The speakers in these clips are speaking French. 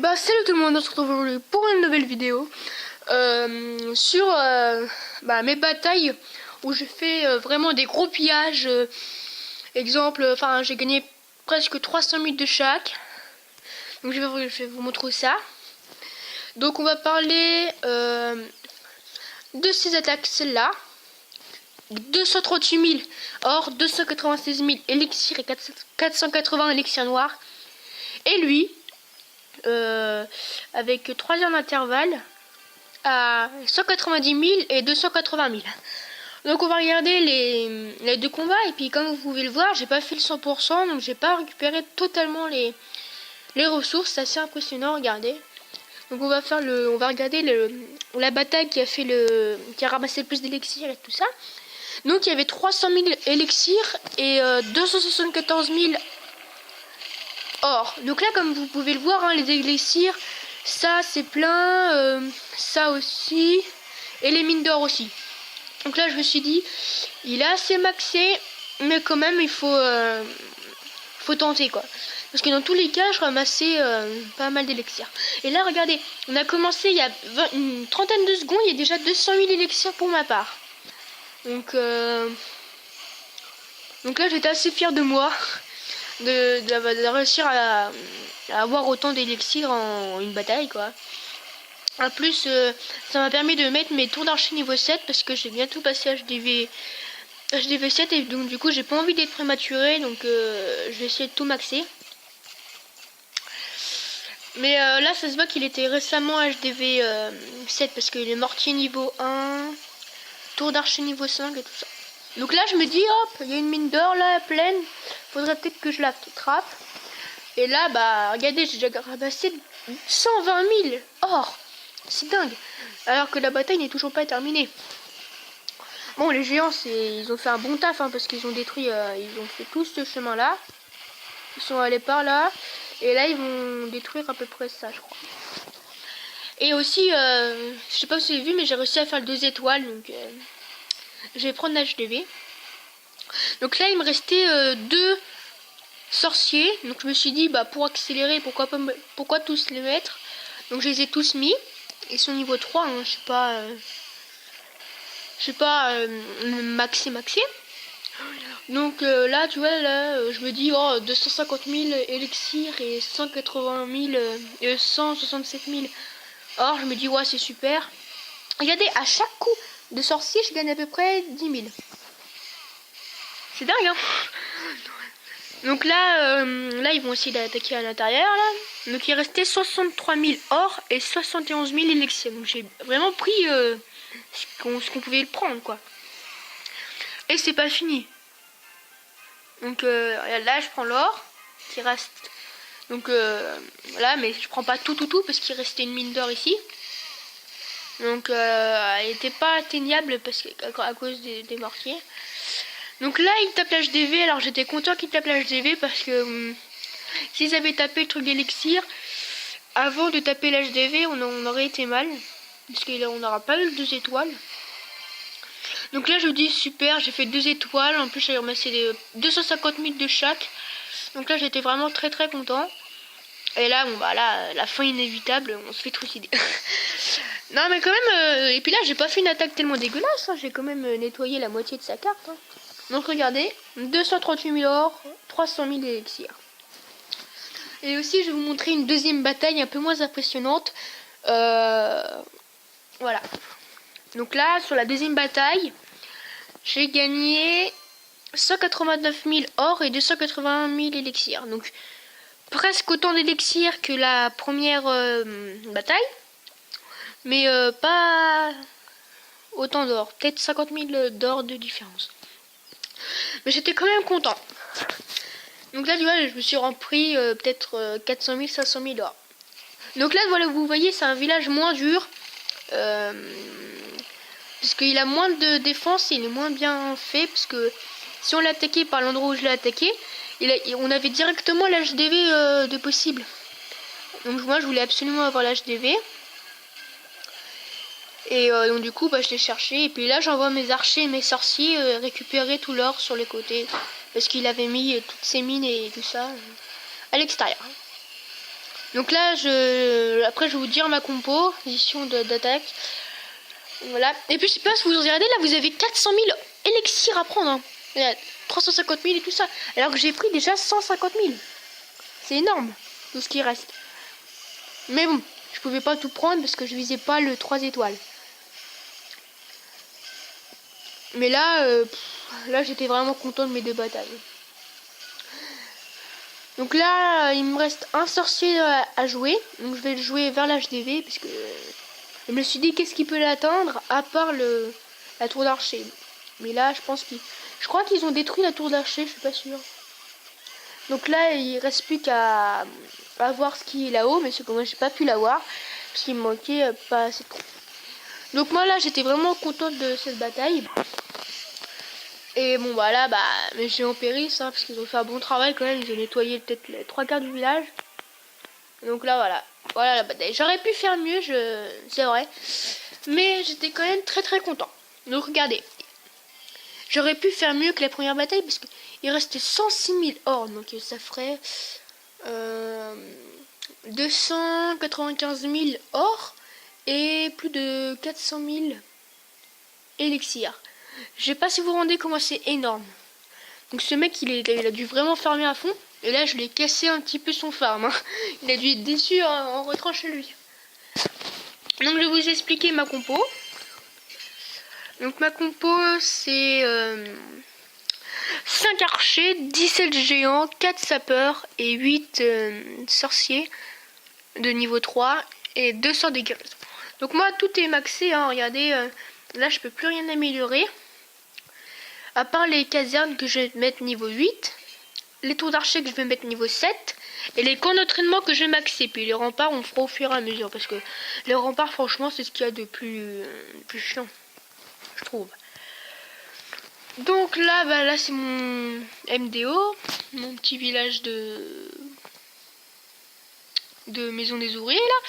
bah salut tout le monde, on se retrouve aujourd'hui pour une nouvelle vidéo sur mes batailles où je fais vraiment des gros pillages. Exemple, enfin j'ai gagné presque 300 000 de chaque. Donc je vais vous montrer ça. Donc on va parler de ces attaques, celle-là. 238 000 or, 296 000 élixirs et 480 élixirs noirs. Et lui, avec 3 heures d'intervalle, à 190 000 et 280 000. Donc on va regarder les deux combats. Et puis comme vous pouvez le voir, j'ai pas fait le 100%, donc j'ai pas récupéré totalement les ressources. C'est assez impressionnant, regardez. Donc on va regarder la bataille qui a ramassé le plus d'élixirs et tout ça. Donc il y avait 300 000 élixirs et 274 000 or. Donc là, comme vous pouvez le voir, hein, les élixirs, ça c'est plein, ça aussi, et les mines d'or aussi. Donc là je me suis dit, il est assez maxé, mais quand même il faut tenter quoi. Parce que dans tous les cas, je ramassais pas mal d'élixirs. Et là regardez, on a commencé il y a une trentaine de secondes, il y a déjà 200 000 élixirs pour ma part. Donc là j'étais assez fier de moi de réussir à avoir autant d'élixirs en une bataille quoi. En plus ça m'a permis de mettre mes tours d'archer niveau 7 parce que j'ai bientôt passé HDV 7 et donc du coup j'ai pas envie d'être prématuré, donc je vais essayer de tout maxer. Mais là ça se voit qu'il était récemment HDV 7 parce qu'il est mortier niveau 1, tour d'archer niveau 5 et tout ça. Donc là je me dis hop, il y a une mine d'or là pleine, faudrait peut-être que je la trappe. Et là bah regardez, j'ai déjà ramassé 120 000 or, c'est dingue. Alors que la bataille n'est toujours pas terminée. Bon, les géants ils ont fait un bon taf hein, parce qu'ils ont détruit, ils ont fait tout ce chemin là. Ils sont allés par là et là ils vont détruire à peu près ça je crois. Et aussi je sais pas si vous avez vu mais j'ai réussi à faire le 2 étoiles, donc je vais prendre l'HDV. Donc là il me restait 2 sorciers, donc je me suis dit bah pour accélérer pourquoi tous les mettre. Donc je les ai tous mis, ils sont niveau 3 hein, je sais pas maxé. Donc là tu vois là je me dis oh 250 000 élixirs et 180 000 et 167 000 or, je me dis ouais c'est super. Regardez, à chaque coup de sorcier je gagne à peu près 10 000. C'est dingue hein. Donc là ils vont essayer d'attaquer à l'intérieur là. Donc il restait 63 000 or et 71 000 élixirs. Donc j'ai vraiment pris ce qu'on pouvait le prendre quoi. Et c'est pas fini. Donc là je prends l'or qui reste. Donc là mais je prends pas tout parce qu'il restait une mine d'or ici. Donc elle n'était pas atteignable parce que à cause des mortiers. Donc là il tape l'HDV, alors j'étais content qu'il tape l'HDV parce que s'ils avaient tapé le truc d'élixir avant de taper l'HDV on aurait été mal. Parce qu'on n'aura pas eu 2 étoiles. Donc là je me dis super, j'ai fait 2 étoiles, en plus j'ai ramassé 250 000 de chaque. Donc là j'étais vraiment très content. Et là bon bah là la fin inévitable, on se fait trucider. Non mais quand même et puis là j'ai pas fait une attaque tellement dégueulasse hein. J'ai quand même nettoyé la moitié de sa carte hein. Donc regardez, 238 000 or, 300 000 élixirs. Et aussi je vais vous montrer une deuxième bataille un peu moins impressionnante. Voilà. Donc là sur la deuxième bataille j'ai gagné 189 000 or et 281 000 élixirs. Donc presque autant d'élixirs que la première bataille. Mais pas autant d'or. Peut-être 50 000 d'or de différence. Mais j'étais quand même content. Donc là, tu vois, je me suis rempli peut-être 400 000, 500 000 d'or. Donc là, voilà, vous voyez, c'est un village moins dur. Parce qu'il a moins de défense et il est moins bien fait. Parce que si on l'attaquait par l'endroit où je l'ai attaqué, on avait directement l'HDV de possible. Donc moi, je voulais absolument avoir l'HDV. Et donc du coup bah, je l'ai cherché et puis là j'envoie mes archers et mes sorciers récupérer tout l'or sur les côtés parce qu'il avait mis toutes ses mines et tout ça à l'extérieur. Donc là, après je vais vous dire ma composition d'attaque. Voilà. Et puis je sais pas si vous regardez, là vous avez 400 000 élixirs à prendre. Hein. Il y a 350 000 et tout ça. Alors que j'ai pris déjà 150 000. C'est énorme, tout ce qui reste. Mais bon, je pouvais pas tout prendre parce que je visais pas le 3 étoiles. Mais là, là j'étais vraiment content de mes 2 batailles. Donc là, il me reste un sorcier à jouer. Donc je vais le jouer vers l'HDV parce que je me suis dit qu'est-ce qui peut l'atteindre à part la tour d'archer. Mais là, je crois qu'ils ont détruit la tour d'archer, je suis pas sûre. Donc là, il reste plus qu'à voir ce qui est là-haut, mais c'est que moi j'ai pas pu l'avoir parce qu'il me manquait pas assez de trous. Donc moi là, j'étais vraiment contente de cette bataille. Et bon bah là, mes géants périssent, hein, parce qu'ils ont fait un bon travail quand même, ils ont nettoyé peut-être les 3/4 du village. Donc là voilà la bataille. J'aurais pu faire mieux, c'est vrai, mais j'étais quand même très très content. Donc regardez, j'aurais pu faire mieux que la première bataille parce qu'il restait 106 000 or, donc ça ferait 295 000 or et plus de 400 000 élixirs. Je sais pas si vous vous rendez comment c'est énorme. Donc ce mec il a dû vraiment farmer à fond. Et là je l'ai cassé un petit peu son farm. Hein. Il a dû être déçu en rentrant chez lui. Donc je vais vous expliquer ma compo. Donc ma compo c'est 5 archers, 17 géants, 4 sapeurs et 8 sorciers de niveau 3 et 200 de guérison. Donc moi tout est maxé. Hein. Regardez, là je peux plus rien améliorer. À part les casernes que je vais mettre niveau 8, les tours d'archer que je vais mettre niveau 7, et les camps d'entraînement que je vais maxer. Puis les remparts, on fera au fur et à mesure, parce que les remparts, franchement, c'est ce qu'il y a de plus chiant, je trouve. Donc là, là c'est mon MDO, mon petit village de maison des ouvriers, là.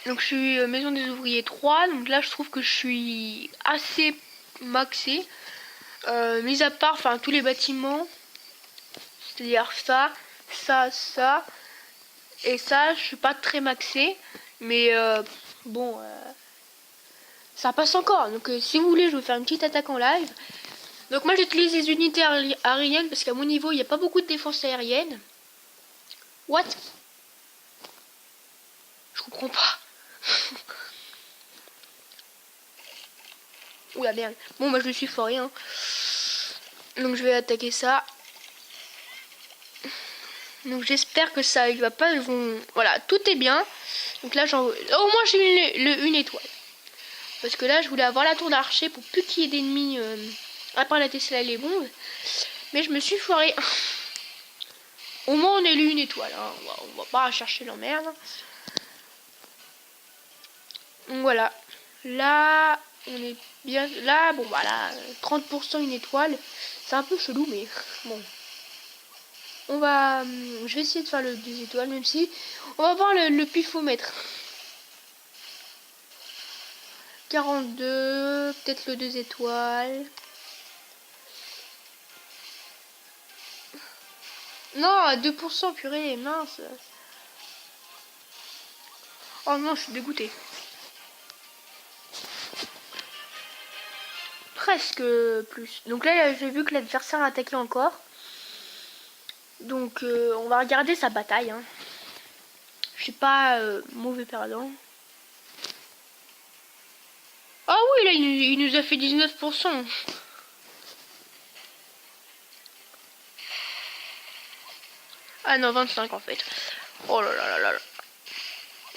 Donc je suis maison des ouvriers 3, donc là, je trouve que je suis assez maxé. Mis à part tous les bâtiments, c'est-à-dire ça et ça, je suis pas très maxé, mais bon, ça passe encore. Donc si vous voulez, je vais faire une petite attaque en live. Donc moi j'utilise les unités aériennes parce qu'à mon niveau il n'y a pas beaucoup de défense aérienne. What? Je comprends pas. Oula merde. Bon je suis foré hein. Donc je vais attaquer ça. Donc j'espère que ça il va pas. Voilà, tout est bien. Donc là au moins j'ai une étoile. Parce que là je voulais avoir la tour d'archer pour plus qu'il y ait d'ennemis après la Tesla et les bombes. Mais je me suis foiré. Au moins on a eu une étoile. Hein. On va pas chercher l'emmerde. Donc voilà. Là on est bien. Là bon voilà. 30% une étoile. C'est un peu chelou mais bon. Je vais essayer de faire le 2 étoiles, même si on va voir le pifomètre. 42, peut-être le 2 étoiles. Non, à 2%, purée, mince. Oh non, je suis dégoûté. Presque plus. Donc là, j'ai vu que l'adversaire a attaqué encore. Donc on va regarder sa bataille. Hein. Je suis pas mauvais perdant. Ah oui, là il nous a fait 19%. Ah non, 25 en fait. Oh là là là là là.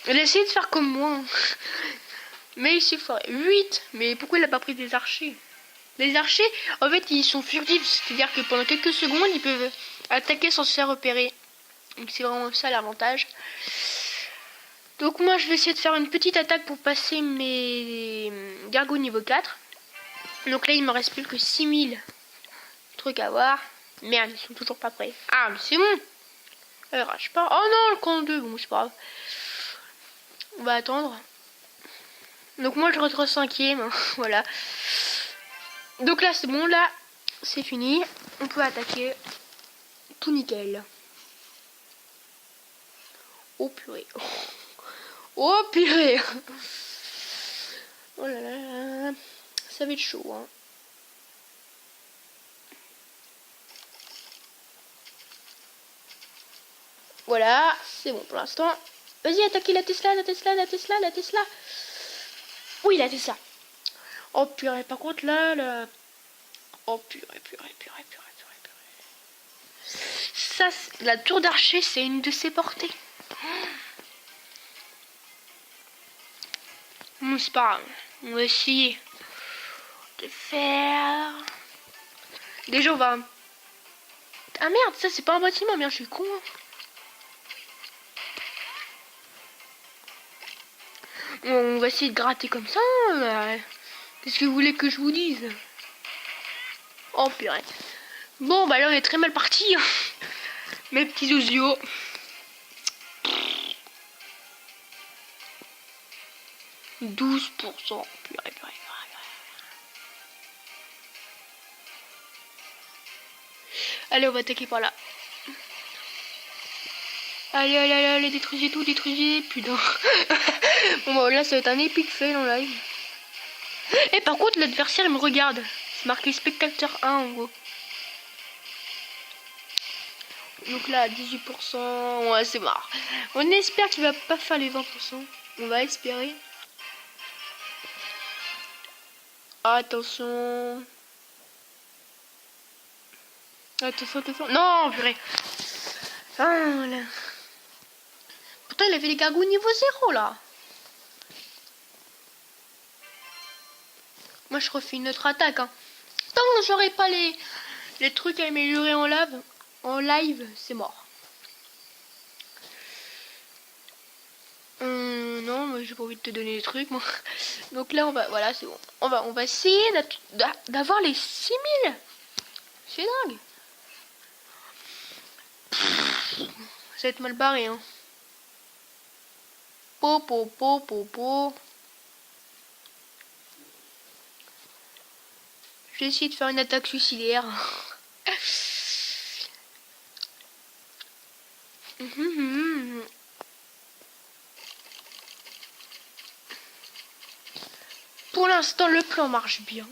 Il a essayé de faire comme moi. Mais il s'est foiré. 8. Mais pourquoi il a pas pris des archers? Les archers, en fait, ils sont furtifs. C'est-à-dire que pendant quelques secondes, ils peuvent attaquer sans se faire repérer. Donc c'est vraiment ça l'avantage. Donc moi, je vais essayer de faire une petite attaque pour passer mes gargots niveau 4. Donc là, il me reste plus que 6000 trucs à voir. Merde, ils sont toujours pas prêts. Ah, mais c'est bon. Rage pas. Oh non, le camp 2. Bon, c'est pas grave. On va attendre. Donc moi, je retrouve 5ème. Voilà. Donc là, c'est bon. Là, c'est fini. On peut attaquer. Tout nickel. Oh purée. Oh purée. Oh là là là. Ça va être chaud, hein. Voilà, c'est bon pour l'instant. Vas-y, attaquez la Tesla, la Tesla, la Tesla, la Tesla. Oui, la Tesla. Oh purée, par contre là... Oh purée, purée, purée, purée, purée, purée. Ça, la tour d'archer, c'est une de ses portées. Bon, c'est pas grave. On va essayer de faire... Déjà, on va... Ah merde, ça, c'est pas un bâtiment, merde, je suis con. On va essayer de gratter comme ça. Qu'est-ce que vous voulez que je vous dise? Oh purée. Bon, bah là, on est très mal parti. Mes petits osios. « 12%. Purée, purée, purée. Allez, on va attaquer par là. Allez, allez, allez, allez, détruisez tout, détruisez. Putain. Bon, bah là, ça va être un épique fail en live. Et par contre, l'adversaire, il me regarde. C'est marqué spectateur 1 en gros. Donc là, 18%. Ouais, c'est marre. On espère qu'il va pas faire les 20%. On va espérer. Attention. Attention, attention. Non, purée. Ah, là. Pourtant, il avait les gargouilles niveau 0 là. Moi, je refais une autre attaque. Hein. Tant que j'aurai pas les trucs améliorés en live, c'est mort. Non, moi j'ai pas envie de te donner des trucs, moi. Donc là, voilà, c'est bon. On va essayer d'avoir les 6000. C'est dingue. Ça va être mal barré, hein. Po. Je vais essayer de faire une attaque suicidaire. Pour l'instant, le plan marche bien.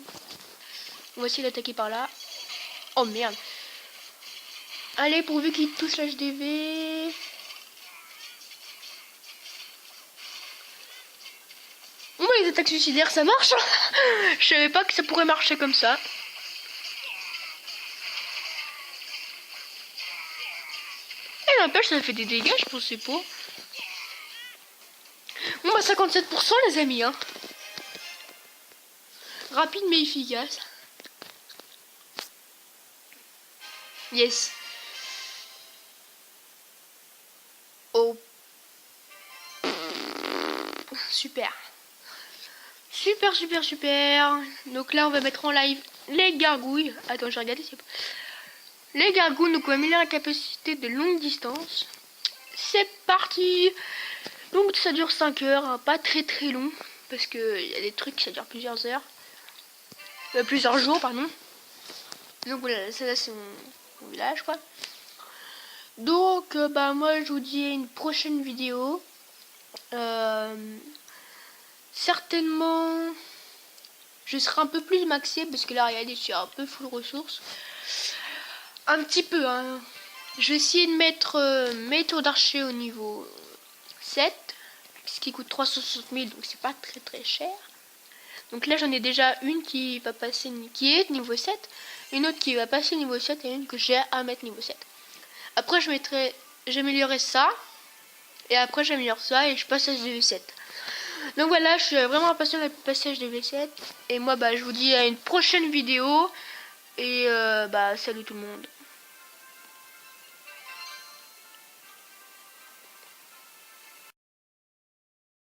On va essayer d'attaquer par là. Oh merde. Allez, pourvu qu'il touche l'HDV. Bon, les attaques suicidaires, ça marche. Je savais pas que ça pourrait marcher comme ça. Et n'empêche, ça fait des dégâts, je pensais pas. Bon, bah 57% les amis, hein. Rapide mais efficace. Yes. Oh. Super. Super. Donc là, on va mettre en live les gargouilles. Attends, je vais regarder. Les gargouilles, donc on va améliorer la capacité de longue distance. C'est parti. Donc ça dure 5 heures, hein, pas très long. Parce qu'il y a des trucs qui ça dure plusieurs heures. Plusieurs jours, pardon. Donc voilà, ça là c'est mon village, quoi. Donc, bah moi je vous dis à une prochaine vidéo. Certainement, je serai un peu plus maxé parce que là, regardez, je suis un peu full ressources. Un petit peu, hein. Je vais essayer de mettre mes tours d'archer au niveau 7, ce qui coûte 360 000, donc c'est pas très cher. Donc là, j'en ai déjà une qui va passer, qui est niveau 7, une autre qui va passer niveau 7 et une que j'ai à mettre niveau 7. Après, j'améliorerai ça, et après, j'améliore ça et je passe à V7. Donc voilà, je suis vraiment impatient du passage de V7. Et moi, bah, je vous dis à une prochaine vidéo. Et bah, salut tout le monde.